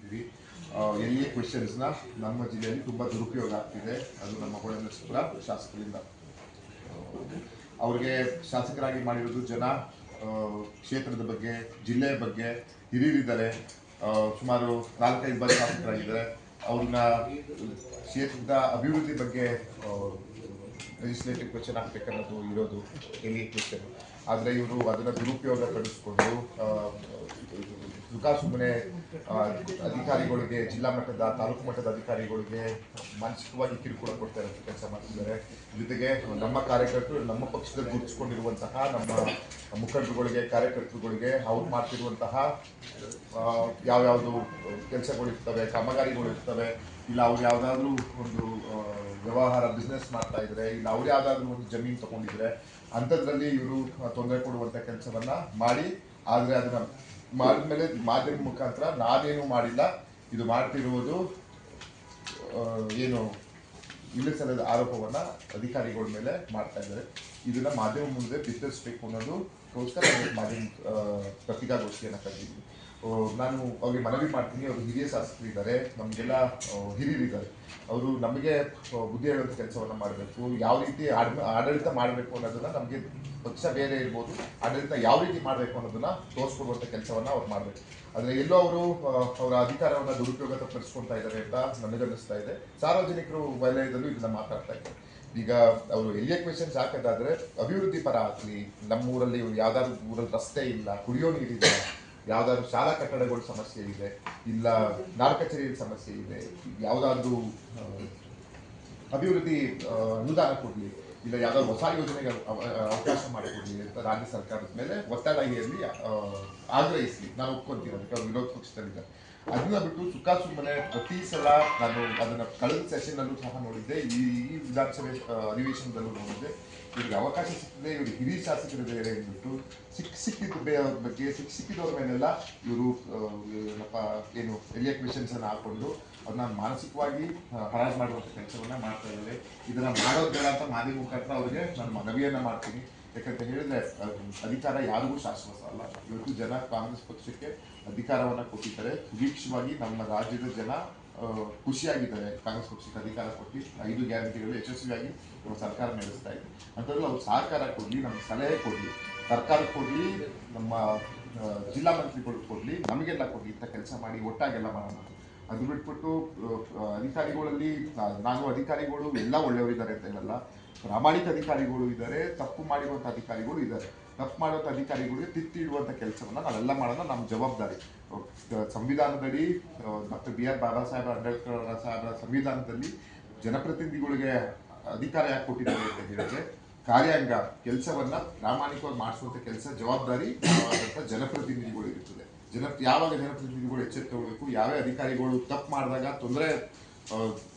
ಮಾಡ್ತಿದ್ದೀವಿ. ಎಲ್ಲಿ ಕ್ವೆಶನ್ಸ್ನ ನಮ್ಮ ಜಿಲ್ಲೆಯಲ್ಲಿ ತುಂಬ ದುರುಪಯೋಗ ಆಗ್ತಿದೆ. ಅದು ನಮ್ಮ ಹೊಳೆನರಸೀಪುರ ಶಾಸಕರಿಂದ. ಅವ್ರಿಗೆ ಶಾಸಕರಾಗಿ ಮಾಡಿರೋದು ಜನ ಕ್ಷೇತ್ರದ ಬಗ್ಗೆ, ಜಿಲ್ಲೆಯ ಬಗ್ಗೆ ಹಿರಿಯರಿದ್ದಾರೆ. ಸುಮಾರು 4-5 ಬಾರಿ ಶಾಸಕರಾಗಿದ್ದಾರೆ. ಅವ್ರನ್ನ ಕ್ಷೇತ್ರದ ಅಭಿವೃದ್ಧಿ ಬಗ್ಗೆ ಲೆಜಿಸ್ಲೇಟಿವ್ ಕ್ವೆಶನ್ ಹಾಕಬೇಕನ್ನೋದು ಇರೋದು ಎಲ್ಲಿ ಕ್ವೆಶನ್. ಆದರೆ ಇವರು ಅದನ್ನು ದುರುಪಯೋಗ ಪಡಿಸ್ಕೊಂಡು ಸುಮ್ಮನೆ ಅಧಿಕಾರಿಗಳಿಗೆ, ಜಿಲ್ಲಾ ಮಟ್ಟದ, ತಾಲೂಕು ಮಟ್ಟದ ಅಧಿಕಾರಿಗಳಿಗೆ ಮಾನಸಿಕವಾಗಿ ಕಿರುಕುಳ ಕೊಡ್ತಾ ಇರೋಂಥ ಕೆಲಸ ಮಾಡ್ತಿದ್ದಾರೆ. ಜೊತೆಗೆ ನಮ್ಮ ಕಾರ್ಯಕರ್ತರು, ನಮ್ಮ ಪಕ್ಷದಲ್ಲಿ ಗುರುತಿಸ್ಕೊಂಡಿರುವಂತಹ ನಮ್ಮ ಮುಖಂಡರುಗಳಿಗೆ, ಕಾರ್ಯಕರ್ತರುಗಳಿಗೆ ಅವ್ರು ಮಾಡ್ತಿರುವಂತಹ ಯಾವ್ಯಾವುದು ಕೆಲಸಗಳಿರ್ತವೆ, ಕಾಮಗಾರಿಗಳು ಇರ್ತವೆ, ಇಲ್ಲ ಅವ್ರು ಯಾವುದಾದ್ರೂ ಒಂದು ವ್ಯವಹಾರ ಬಿಸ್ನೆಸ್ ಮಾಡ್ತಾ ಇದ್ರೆ, ಇಲ್ಲ ಅವ್ರು ಯಾವುದಾದ್ರೂ ಒಂದು ಜಮೀನು ತಗೊಂಡಿದ್ರೆ ಅಂಥದ್ರಲ್ಲಿ ಇವರು ತೊಂದರೆ ಕೊಡುವಂಥ ಕೆಲಸವನ್ನ ಮಾಡಿ, ಆದರೆ ಅದನ್ನ ಮಾಡಿದ್ಮೇಲೆ ಮಾಧ್ಯಮ ಮುಖಾಂತರ ನಾನೇನು ಮಾಡಿಲ್ಲ, ಇದು ಮಾಡ್ತಿರುವುದು ಏನು ಇಲ್ಲಸಲ್ಲದ ಆರೋಪವನ್ನ ಅಧಿಕಾರಿಗಳ ಮೇಲೆ ಮಾಡ್ತಾ ಇದ್ದಾರೆ. ಇದನ್ನ ಮಾಧ್ಯಮ ಮುಂದೆ ಬಿತ್ತರಿಸಬೇಕು ಅನ್ನೋದಕ್ಕೋಸ್ಕರ ಮಾಧ್ಯಮ ಪತ್ರಿಕಾಗೋಷ್ಠಿಯನ್ನು ಕರೆದಿದ್ವಿ. ನಾನು ಅವ್ರಿಗೆ ಮನವಿ ಮಾಡ್ತೀನಿ. ಅವರು ಹಿರಿಯ ಶಾಸಕರಿದ್ದಾರೆ, ನಮಗೆಲ್ಲ ಹಿರಿಯರಿದ್ದಾರೆ. ಅವರು ನಮಗೆ ಬುದ್ಧಿ ಹೇಳುವಂಥ ಕೆಲಸವನ್ನು ಮಾಡಬೇಕು. ಯಾವ ರೀತಿ ಆಡಳಿತ ಮಾಡಬೇಕು ಅನ್ನೋದನ್ನ, ನಮಗೆ ಪಕ್ಷ ಬೇರೆ ಇರ್ಬೋದು, ಆಡಳಿತ ಯಾವ ರೀತಿ ಮಾಡಬೇಕು ಅನ್ನೋದನ್ನ ತೋರಿಸ್ಕೊಡುವಂಥ ಕೆಲಸವನ್ನು ಅವ್ರು ಮಾಡಬೇಕು. ಆದರೆ ಎಲ್ಲೋ ಅವರು ಅವರ ಅಧಿಕಾರವನ್ನು ದುರುಪಯೋಗ ಪಡಿಸ್ಕೊಳ್ತಾ ಇದ್ದಾರೆ ಅಂತ ನನಗನ್ನಿಸ್ತಾ ಇದೆ. ಸಾರ್ವಜನಿಕರು ವಲಯದಲ್ಲೂ ಇದನ್ನ ಮಾತಾಡ್ತಾ ಇದ್ದಾರೆ. ಈಗ ಅವರು ಎಲ್ಲಿಯ ಕ್ವೆಶನ್ಸ್ ಹಾಕೋದಾದ್ರೆ, ಅಭಿವೃದ್ಧಿ ಪರ ಆಗಲಿ, ನಮ್ಮೂರಲ್ಲಿ ಯಾವ್ದಾದ್ರು ಊರಲ್ಲಿ ರಸ್ತೆ ಇಲ್ಲ, ಕುಡಿಯೋ ನೀರಿದೆ, ಯಾವುದಾದ್ರು ಶಾಲಾ ಕಟ್ಟಡಗಳ ಸಮಸ್ಯೆ ಇದೆ, ಇಲ್ಲ ನಾಡ ಕಚೇರಿಯ ಸಮಸ್ಯೆ ಇದೆ, ಯಾವುದಾದ್ರೂ ಅಭಿವೃದ್ಧಿ ಅನುದಾನ ಕೊಡಲಿ, ಇಲ್ಲ ಯಾವುದಾದ್ರು ಹೊಸ ಯೋಜನೆಗೆ ಅವಕಾಶ ಮಾಡಿಕೊಡಲಿ ಅಂತ ರಾಜ್ಯ ಸರ್ಕಾರದ ಮೇಲೆ ಒತ್ತಡ ಹೇರಲಿ, ಆಗ್ರಹಿಸಲಿ. ನಾನು ಒಪ್ಕೊಂತೀನಿ, ಅದಕ್ಕೆ ಅವ್ರು ವಿರೋಧ ಪಕ್ಷದಲ್ಲಿದ್ದಾರೆ. ಅದನ್ನ ಬಿಟ್ಟು ಸುಮ್ಮನೆ ಪ್ರತಿ ಸಲ ನಾನು ಅದನ್ನ ಕಳೆದ ಸೆಷನ್ನಲ್ಲೂ ಸಹ ನೋಡಿದ್ದೆ, ಈ ವಿಧಾನಸಭೆ ಅಧಿವೇಶನದಲ್ಲೂ ನೋಡಿದ್ದೆ. ಇವ್ರಿಗೆ ಅವಕಾಶ ಸಿಗ್ತದೆ, ಇವರು ಹಿರಿಯ ಶಾಸಕರು ಬೇರೆ ಅಂದ್ಬಿಟ್ಟು ಸಿಕ್ಕಿದ್ದವ್ರ ಬಗ್ಗೆ, ಸಿಕ್ಕಿದವ್ರ ಮೇಲೆಲ್ಲ ಇವರು ಏನು ಎಲಿಯ ಕ್ವೆಶನ್ಸ್ ಅನ್ನು ಹಾಕೊಂಡು ಅವ್ರನ್ನ ಮಾನಸಿಕವಾಗಿ ಹರಾಜು ಮಾಡುವಂಥ ಕೆಲಸವನ್ನ ಮಾಡ್ತಾ ಇದ್ದಾರೆ. ಇದನ್ನ ಮಾಡೋದು ಬೇಡ ಅಂತ ಮಾಧ್ಯಮ ಮುಖಾಂತರ ಅವರಿಗೆ ನಾನು ಮನವಿಯನ್ನ ಮಾಡ್ತೀನಿ. ಯಾಕಂತ ಹೇಳಿದ್ರೆ ಅಧಿಕಾರ ಯಾರಿಗೂ ಶಾಶ್ವತ ಅಲ್ಲ. ಇವತ್ತು ಜನ ಕಾಂಗ್ರೆಸ್ ಪಕ್ಷಕ್ಕೆ ಅಧಿಕಾರವನ್ನ ಕೊಟ್ಟಿದ್ದಾರೆ. ಸುಭಿಕ್ಷವಾಗಿ ನಮ್ಮ ರಾಜ್ಯದ ಜನ ಖುಷಿಯಾಗಿದ್ದಾರೆ. ಕಾಂಗ್ರೆಸ್ ಪಕ್ಷಕ್ಕೆ ಅಧಿಕಾರ ಕೊಟ್ಟು 5 ಗ್ಯಾರಂಟಿಗಳು ಯಶಸ್ವಿಯಾಗಿ ಸರ್ಕಾರ ನಡೆಸ್ತಾ ಇದೆ. ಅಂಥದ್ರಲ್ಲಿ ಅವ್ರು ಸಹಕಾರ ಕೊಡಲಿ, ನಮ್ಗೆ ಸಲಹೆ ಕೊಡಲಿ, ಸರ್ಕಾರ ಕೊಡಲಿ, ನಮ್ಮ ಜಿಲ್ಲಾ ಮಂತ್ರಿಗಳು ಕೊಡಲಿ, ನಮಗೆಲ್ಲ ಕೊಡಲಿ, ಇಂಥ ಕೆಲಸ ಮಾಡಿ ಒಟ್ಟಾಗೆಲ್ಲ ಮಾಡೋಣ. ಅದು ಬಿಟ್ಬಿಟ್ಟು ಅಧಿಕಾರಿಗಳಲ್ಲಿ, ನಾನು ಅಧಿಕಾರಿಗಳು ಎಲ್ಲ ಒಳ್ಳೆಯವರಿದ್ದಾರೆ ಅಂತ ಹೇಳಲ್ಲ, ಪ್ರಾಮಾಣಿಕ ಅಧಿಕಾರಿಗಳು ಇದ್ದಾರೆ, ತಪ್ಪು ಮಾಡಿರುವಂಥ ಅಧಿಕಾರಿಗಳು ಇದ್ದಾರೆ. ತಪ್ಪು ಮಾಡುವಂಥ ಅಧಿಕಾರಿಗಳಿಗೆ ತಿದ್ದಿಡುವಂಥ ಕೆಲಸವನ್ನು ನಾವೆಲ್ಲ ಮಾಡೋಣ, ನಮ್ಮ ಜವಾಬ್ದಾರಿ. ಸಂವಿಧಾನದಲ್ಲಿ ಡಾಕ್ಟರ್ BR ಬಾಬಾ ಸಾಹೇಬ್ ಅಂಬೇಡ್ಕರ್ ಸಾಹೇಬರ ಸಂವಿಧಾನದಲ್ಲಿ ಜನಪ್ರತಿನಿಧಿಗಳಿಗೆ ಅಧಿಕಾರ ಯಾಕೆ ಕೊಟ್ಟಿದ್ದಾರೆ ಅಂತ ಹೇಳಿದ್ರೆ, ಕಾರ್ಯಾಂಗ ಕೆಲಸವನ್ನ ಪ್ರಾಮಾಣಿಕವಾಗಿ ಮಾಡಿಸುವಂಥ ಕೆಲಸ ಜವಾಬ್ದಾರಿ ಜನಪ್ರತಿನಿಧಿಗಳು ಇರುತ್ತದೆ. ಯಾವಾಗ ಜನಪ್ರತಿನಿಧಿಗಳು ಎಚ್ಚೆತ್ತುಕೊಳ್ಬೇಕು, ಯಾವೇ ಅಧಿಕಾರಿಗಳು ತಪ್ಪು ಮಾಡಿದಾಗ, ತೊಂದರೆ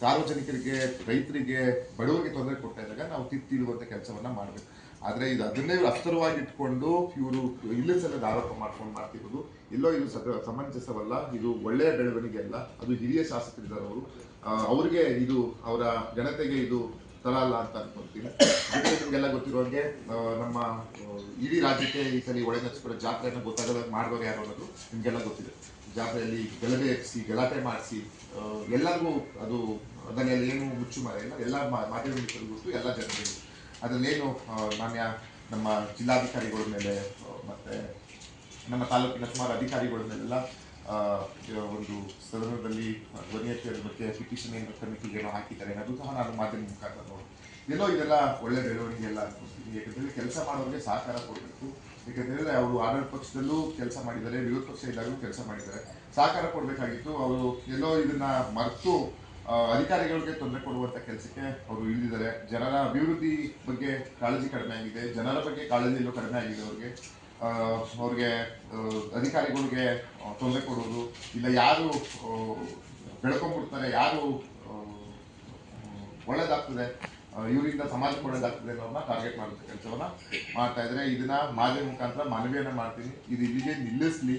ಸಾರ್ವಜನಿಕರಿಗೆ, ರೈತರಿಗೆ, ಬಡವರಿಗೆ ತೊಂದರೆ ಕೊಡ್ತಾ ಇದ್ದಾಗ ನಾವು ತಿದ್ದಿಡುವಂಥ ಕೆಲಸವನ್ನ ಮಾಡಬೇಕು. ಆದರೆ ಅದನ್ನೇ ಅಸ್ತರವಾಗಿ ಇಟ್ಕೊಂಡು ಇವರು ಇಲ್ಲಸಲ್ಲದ ಆರೋಪ ಮಾಡ್ಕೊಂಡು ಮಾಡ್ತಿರೋದು ಎಲ್ಲೋ ಇದು ಸಮಂಜಸವಲ್ಲ. ಇದು ಒಳ್ಳೆಯ ಬೆಳವಣಿಗೆ ಅಲ್ಲ. ಅದು ಹಿರಿಯ ಶಾಸಕರಿದ್ದಾರೆ ಅವರು, ಅವ್ರಿಗೆ ಇದು, ಅವರ ಜನತೆಗೆ ಇದು ತರ ಅಲ್ಲ ಅಂತ ಅನ್ಕೊಂತೀನಿ. ನಿಮಗೆಲ್ಲ ಗೊತ್ತಿರುವಂಗೆ ನಮ್ಮ ಇಡೀ ರಾಜ್ಯಕ್ಕೆ ಈ ಸಲ ಹೊಳೆನರಸೀಪುರ ಜಾತ್ರೆಯನ್ನು ಗೊತ್ತಾಗದ ಮಾಡಿದವರು ಯಾರು ಅನ್ನೋದು ನಿಮಗೆಲ್ಲ ಗೊತ್ತಿದೆ. ಜಾತ್ರೆಯಲ್ಲಿ ಗಲಭೆ ಎಬ್ಬಿಸಿ, ಗಲಾಟೆ ಮಾಡಿಸಿ, ಎಲ್ಲರಿಗೂ ಅದು ಅದನ್ನೆಲ್ಲ ಏನು ಮುಚ್ಚುಮರೆ ಇಲ್ಲ, ಎಲ್ಲ ಮಾಧ್ಯಮಗಳು ಗೊತ್ತು, ಎಲ್ಲ ಜನರಿಗೂ. ಅದರಲ್ಲೇನು ನಮ್ಮ ಜಿಲ್ಲಾಧಿಕಾರಿಗಳ ಮೇಲೆ ಮತ್ತು ನಮ್ಮ ತಾಲೂಕಿನ ಸುಮಾರು ಅಧಿಕಾರಿಗಳ ಮೇಲೆಲ್ಲ ಒಂದು ಸದನದಲ್ಲಿ ಧ್ವನಿ ಎತ್ತುವ ಬಗ್ಗೆ ಪಿಟಿಷನ್ ಏನು ಕಮಿಟಿಗೇನೋ ಹಾಕಿದ್ದಾರೆ, ಅದು ಸಹ ನಾನು ಮಾಧ್ಯಮ ಮುಖಾಂತರ ನೋಡಿ ಎಲ್ಲೋ ಇದೆಲ್ಲ ಒಳ್ಳೆ ಬೆಳವಣಿಗೆ ಎಲ್ಲ ಅನ್ಕೊಳ್ತೀನಿ. ಯಾಕಂದರೆ ಕೆಲಸ ಮಾಡೋರಿಗೆ ಸಹಕಾರ ಕೊಡಬೇಕು. ಯಾಕಂತೇಳಿದ್ರೆ ಅವರು ಆಡಳಿತ ಪಕ್ಷದಲ್ಲೂ ಕೆಲಸ ಮಾಡಿದ್ದಾರೆ, ವಿರೋಧ ಪಕ್ಷ ಇದ್ದಾಗೂ ಕೆಲಸ ಮಾಡಿದ್ದಾರೆ, ಸಹಕಾರ ಕೊಡಬೇಕಾಗಿತ್ತು. ಅವರು ಎಲ್ಲೋ ಇದನ್ನ ಮರೆತು ಅಧಿಕಾರಿಗಳಿಗೆ ತೊಂದರೆ ಕೊಡುವಂಥ ಕೆಲಸಕ್ಕೆ ಅವರು ಇಳಿದಿದ್ದಾರೆ. ಜನರ ಅಭಿವೃದ್ಧಿ ಬಗ್ಗೆ ಕಾಳಜಿ ಕಡಿಮೆ ಆಗಿದೆ, ಜನರ ಬಗ್ಗೆ ಕಾಳಜಿ ಎಲ್ಲೋ ಕಡಿಮೆ ಆಗಿದೆ ಅವ್ರಿಗೆ ಅಧಿಕಾರಿಗಳಿಗೆ ತೊಂದರೆ ಕೊಡೋದು, ಇಲ್ಲ ಯಾರು ಬೆಳ್ಕೊಂಡ್ಬಿಡ್ತಾರೆ, ಯಾರು ಒಳ್ಳೇದಾಗ್ತದೆ, ಇವರಿಂದ ಸಮಾಜಕ್ಕೆ ಒಳ್ಳೇದಾಗ್ತದೆ ಅನ್ನೋದನ್ನ ಟಾರ್ಗೆಟ್ ಮಾಡುವಂಥ ಕೆಲಸವನ್ನ ಮಾಡ್ತಾ ಇದ್ದಾರೆ. ಇದನ್ನ ಮಾಧ್ಯಮ ಮುಖಾಂತರ ಮನವಿಯನ್ನ ಮಾಡ್ತೀನಿ. ಇದು ಇಲ್ಲಿಗೆ ನಿಲ್ಲಿಸಲಿ.